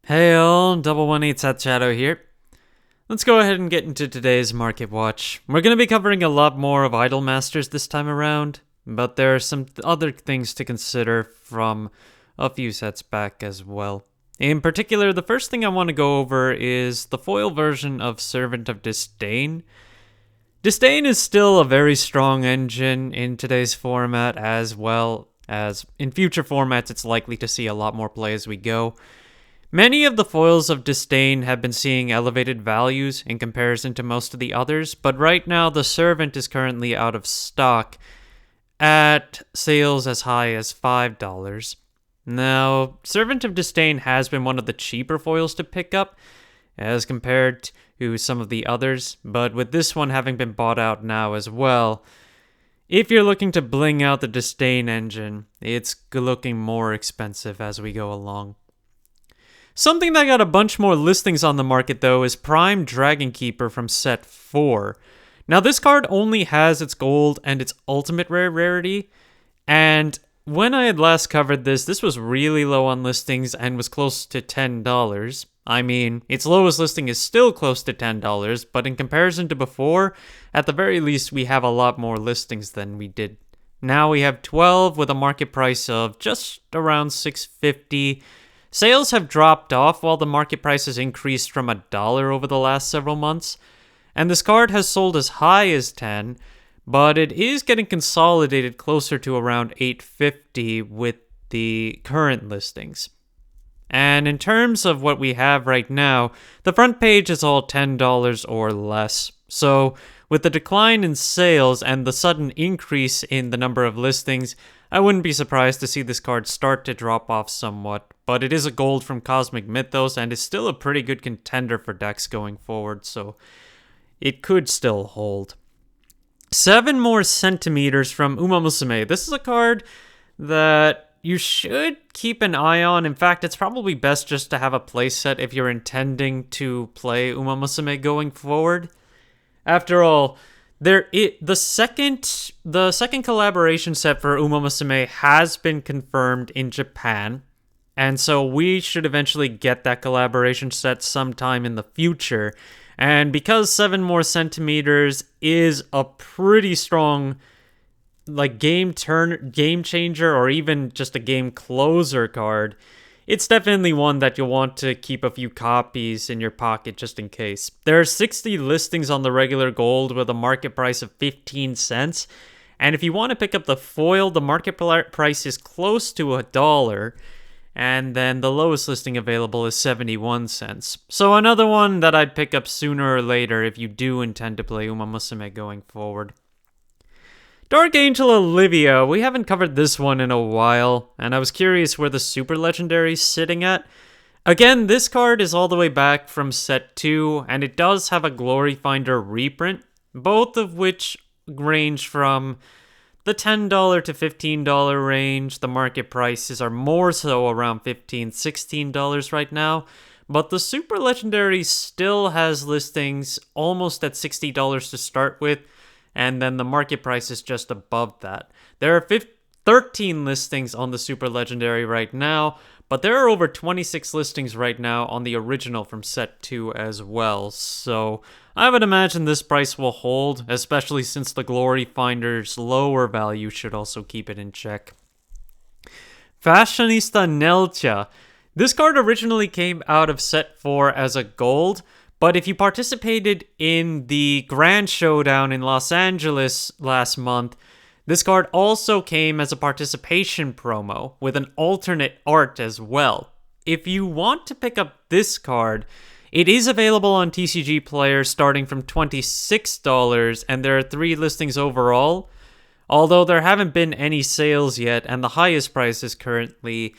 Hey all, Double 18 Sat Shadow here. Let's go ahead and get into today's Market Watch. We're going to be covering a lot more of Idolmasters this time around, but there are some other things to consider from a few sets back as well. In particular, the first thing I want to go over is the foil version of Servant of Disdain. Disdain is still a very strong engine in today's format, as well as in future formats it's likely to see a lot more play as we go. Many of the foils of Disdain have been seeing elevated values in comparison to most of the others, but right now the Servant is currently out of stock at sales as high as $5. Now, Servant of Disdain has been one of the cheaper foils to pick up as compared to some of the others, but with this one having been bought out now as well, if you're looking to bling out the Disdain engine, it's looking more expensive as we go along. Something that got a bunch more listings on the market though is Prime Dragon Keeper from set 4. Now this card only has its gold and its ultimate rare rarity, and when I had last covered this was really low on listings and was close to $10. I mean, its lowest listing is still close to $10, but in comparison to before, at the very least we have a lot more listings than we did. Now we have 12 with a market price of just around $6.50. Sales have dropped off while the market price has increased from $1 over the last several months, and this card has sold as high as $10, but it is getting consolidated closer to around $8.50 with the current listings. And in terms of what we have right now, the front page is all $10 or less. So with the decline in sales and the sudden increase in the number of listings, I wouldn't be surprised to see this card start to drop off somewhat, but it is a gold from Cosmic Mythos and is still a pretty good contender for decks going forward, so it could still hold. 7 more centimeters from Uma Musume. This is a card that you should keep an eye on. In fact, it's probably best just to have a playset if you're intending to play Uma Musume going forward. After all, the second collaboration set for Uma Musume has been confirmed in Japan, and so we should eventually get that collaboration set sometime in the future. And because 7 more centimeters is a pretty strong game changer or even just a game closer card, it's definitely one that you'll want to keep a few copies in your pocket just in case. There are 60 listings on the regular gold with a market price of 15 cents. And if you want to pick up the foil, the market price is close to $1. And then the lowest listing available is 71 cents. So another one that I'd pick up sooner or later if you do intend to play Uma Musume going forward. Dark Angel Olivia, we haven't covered this one in a while, and I was curious where the Super Legendary's sitting at. Again, this card is all the way back from set 2, and it does have a Glory Finder reprint, both of which range from the $10 to $15 range. The market prices are more so around $15, $16 right now, but the Super Legendary still has listings almost at $60 to start with, and then the market price is just above that. There are 13 listings on the Super Legendary right now, but there are over 26 listings right now on the original from set 2 as well. So I would imagine this price will hold, especially since the Glory Finder's lower value should also keep it in check. Fashionista Nelcha. This card originally came out of set 4 as a gold, but if you participated in the Grand Showdown in Los Angeles last month, this card also came as a participation promo with an alternate art as well. If you want to pick up this card, it is available on TCG Player starting from $26, and there are 3 listings overall, although there haven't been any sales yet, and the highest price is currently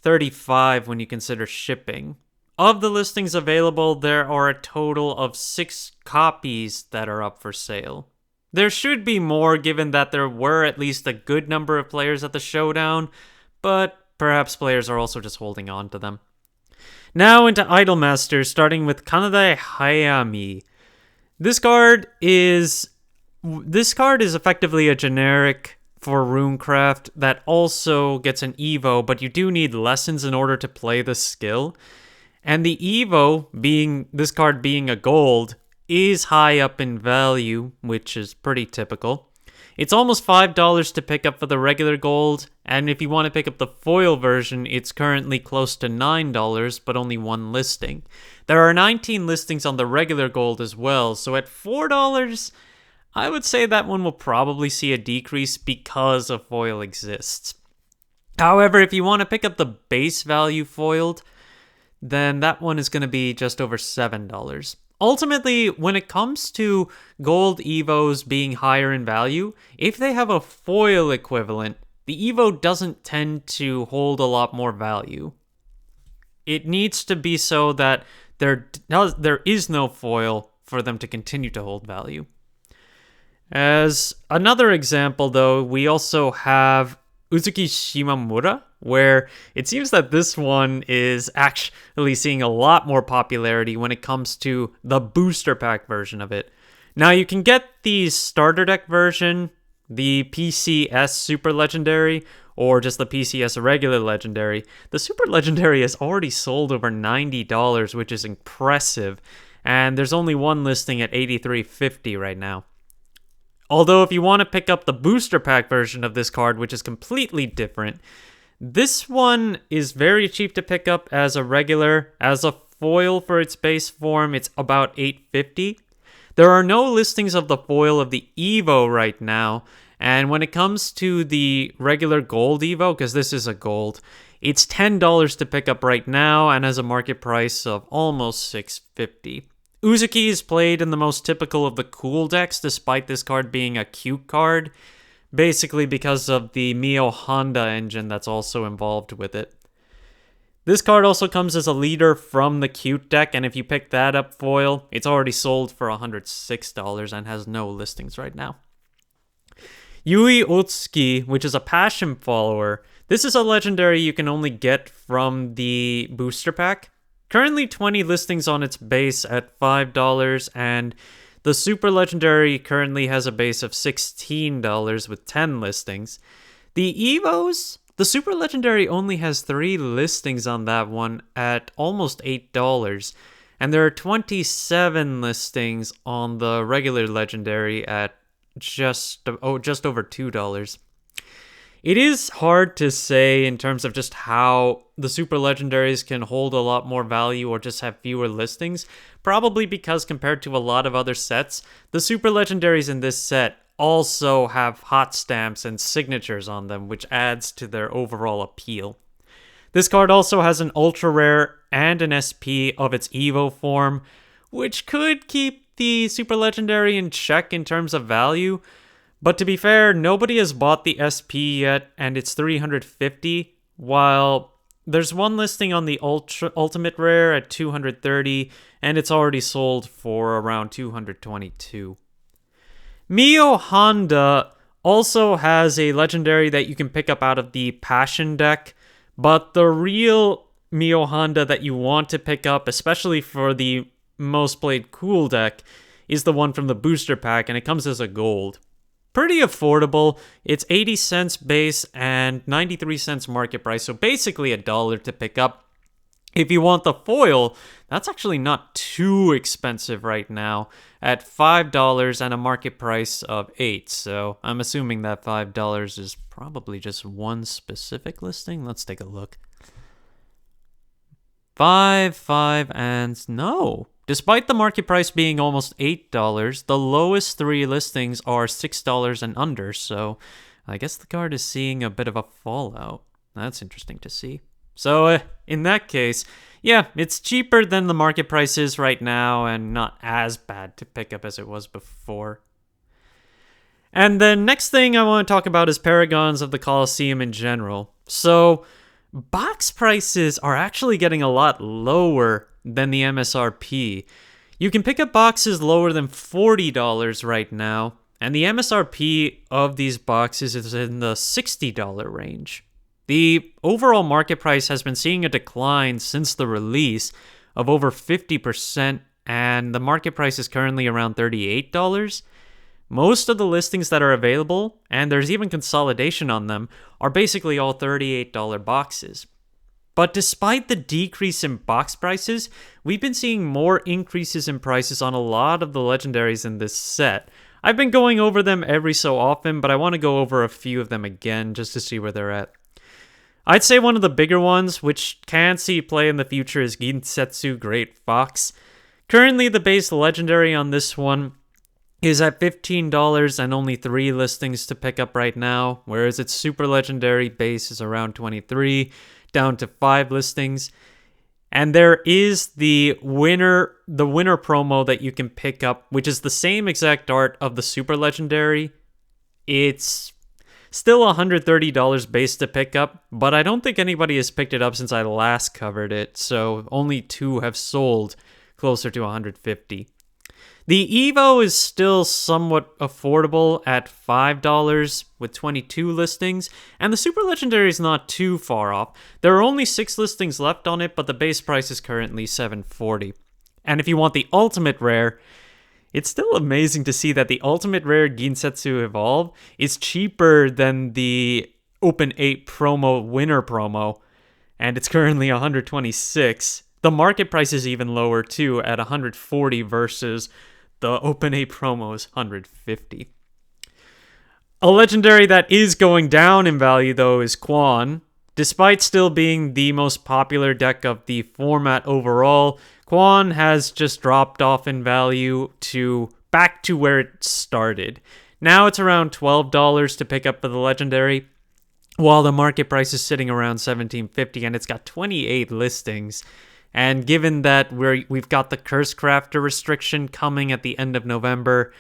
$35 when you consider shipping. Of the listings available, there are a total of 6 copies that are up for sale. There should be more given that there were at least a good number of players at the showdown, but perhaps players are also just holding on to them. Now into Idolmasters, starting with Kanade Hayami. This card is effectively a generic for Runecraft that also gets an EVO, but you do need lessons in order to play the skill. And the Evo, being this card being a gold, is high up in value, which is pretty typical. It's almost $5 to pick up for the regular gold, and if you want to pick up the foil version, it's currently close to $9, but only one listing. There are 19 listings on the regular gold as well, so at $4, I would say that one will probably see a decrease because a foil exists. However, if you want to pick up the base value foiled, then that one is going to be just over $7. Ultimately, when it comes to gold EVOs being higher in value, if they have a foil equivalent, the EVO doesn't tend to hold a lot more value. It needs to be so that there is no foil for them to continue to hold value. As another example, though, we also have Uzuki Shimamura, where it seems that this one is actually seeing a lot more popularity when it comes to the booster pack version of it. Now, you can get the starter deck version, the PCS Super Legendary, or just the PCS Regular Legendary. The Super Legendary has already sold over $90, which is impressive, and there's only one listing at $83.50 right now. Although if you want to pick up the booster pack version of this card, which is completely different, this one is very cheap to pick up as a regular. As a foil for its base form, it's about $8.50. There are no listings of the foil of the EVO right now, and when it comes to the regular gold EVO, because this is a gold, it's $10 to pick up right now and has a market price of almost $6.50. Uzuki is played in the most typical of the cool decks, despite this card being a cute card, basically because of the Mio Honda engine that's also involved with it. This card also comes as a leader from the cute deck, and if you pick that up foil, it's already sold for $106 and has no listings right now. Yui Otsuki, which is a passion follower, this is a legendary you can only get from the booster pack. Currently 20 listings on its base at $5, and the Super Legendary currently has a base of $16 with 10 listings. The EVOs, the Super Legendary only has 3 listings on that one at almost $8, and there are 27 listings on the regular Legendary at just over $2. It is hard to say in terms of just how the Super Legendaries can hold a lot more value or just have fewer listings, probably because compared to a lot of other sets, the Super Legendaries in this set also have hot stamps and signatures on them, which adds to their overall appeal. This card also has an Ultra Rare and an SP of its EVO form, which could keep the Super Legendary in check in terms of value. But to be fair, nobody has bought the SP yet, and it's $350, while there's one listing on the Ultimate Rare at $230, and it's already sold for around $222. Mio Honda also has a legendary that you can pick up out of the Passion deck, but the real Mio Honda that you want to pick up, especially for the most played cool deck, is the one from the booster pack, and it comes as a gold. Pretty affordable. It's 80 cents base and 93 cents market price, so basically $1 to pick up. If you want the foil, that's actually not too expensive right now at $5 and a market price of $8. So I'm assuming that $5 is probably just one specific listing. Let's take a look. 5, and no. Despite the market price being almost $8, the lowest 3 listings are $6 and under, so I guess the card is seeing a bit of a fallout. That's interesting to see. So in that case, yeah, it's cheaper than the market price is right now and not as bad to pick up as it was before. And the next thing I want to talk about is Paragons of the Colosseum in general. So box prices are actually getting a lot lower than the MSRP. You can pick up boxes lower than $40 right now, and the MSRP of these boxes is in the $60 range. The overall market price has been seeing a decline since the release of over 50%, and the market price is currently around $38. Most of the listings that are available, and there's even consolidation on them, are basically all $38 boxes. But despite the decrease in box prices, we've been seeing more increases in prices on a lot of the legendaries in this set. I've been going over them every so often, but I want to go over a few of them again just to see where they're at. I'd say one of the bigger ones, which can see play in the future, is Ginsetsu Great Fox. Currently, the base legendary on this one is at $15 and only 3 listings to pick up right now, whereas its super legendary base is around 23, down to 5 listings. And there is the winner promo that you can pick up, which is the same exact art of the super legendary. It's still $130 base to pick up, but I don't think anybody has picked it up since I last covered it, so only 2 have sold, closer to $150. The EVO is still somewhat affordable at $5 with 22 listings, and the Super Legendary is not too far off. There are only 6 listings left on it, but the base price is currently $740. And if you want the Ultimate Rare, it's still amazing to see that the Ultimate Rare Ginsetsu Evolve is cheaper than the Open 8 promo winner promo, and it's currently $126. The market price is even lower too, at $140 versus the Open 8 promo is $150. A legendary that is going down in value, though, is Quan. Despite still being the most popular deck of the format overall, Quan has just dropped off in value to back to where it started. Now it's around $12 to pick up for the legendary, while the market price is sitting around $17.50, and it's got 28 listings. And given that we've got the Curse Crafter restriction coming at the end of November,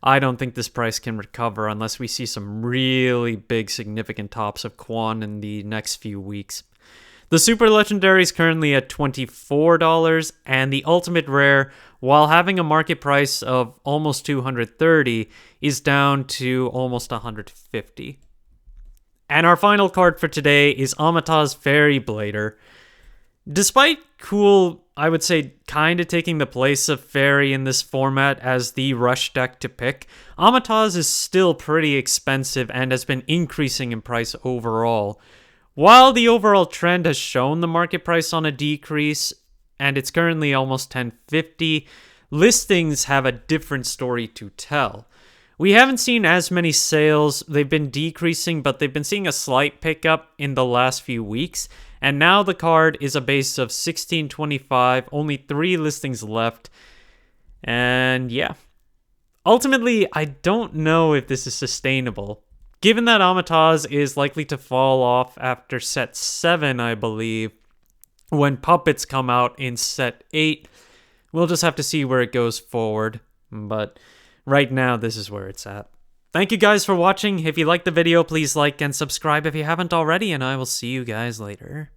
I don't think this price can recover unless we see some really big significant tops of Quan in the next few weeks. The Super Legendary is currently at $24, and the Ultimate Rare, while having a market price of almost $230, is down to almost $150. And our final card for today is Amata's Fairy Blader. Despite Cool, I would say, kind of taking the place of Fairy in this format as the rush deck to pick, Amata's is still pretty expensive and has been increasing in price overall. While the overall trend has shown the market price on a decrease, and it's currently almost $10.50, listings have a different story to tell. We haven't seen as many sales. They've been decreasing, but they've been seeing a slight pickup in the last few weeks. And now the card is a base of $16.25, only 3 listings left. And yeah. Ultimately, I don't know if this is sustainable. Given that Amata's is likely to fall off after set 7, I believe, when puppets come out in set 8, we'll just have to see where it goes forward. But right now, this is where it's at. Thank you guys for watching. If you liked the video, please like and subscribe if you haven't already, and I will see you guys later.